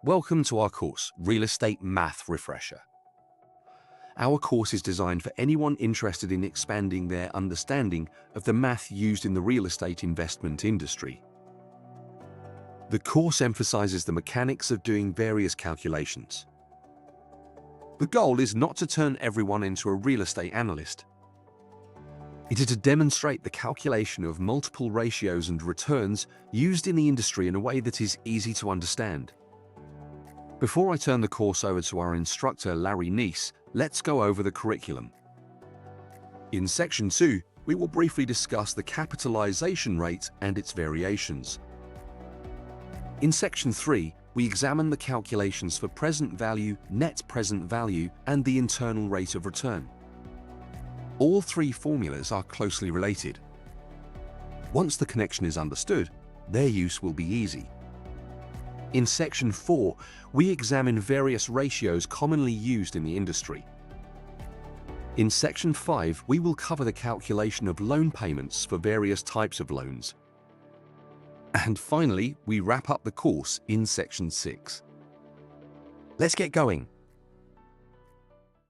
Welcome to our course, Real Estate Math Refresher. Our course is designed for anyone interested in expanding their understanding of the math used in the real estate investment industry. The course emphasizes the mechanics of doing various calculations. The goal is not to turn everyone into a real estate analyst. It is to demonstrate the calculation of multiple ratios and returns used in the industry in a way that is easy to understand. Before I turn the course over to our instructor, Larry Neese, let's go over the curriculum. In Section 2, we will briefly discuss the capitalization rate and its variations. In Section 3, we examine the calculations for present value, net present value, and the internal rate of return. All three formulas are closely related. Once the connection is understood, their use will be easy. In Section 4, we examine various ratios commonly used in the industry. In Section 5, we will cover the calculation of loan payments for various types of loans. And finally, we wrap up the course in Section 6. Let's get going.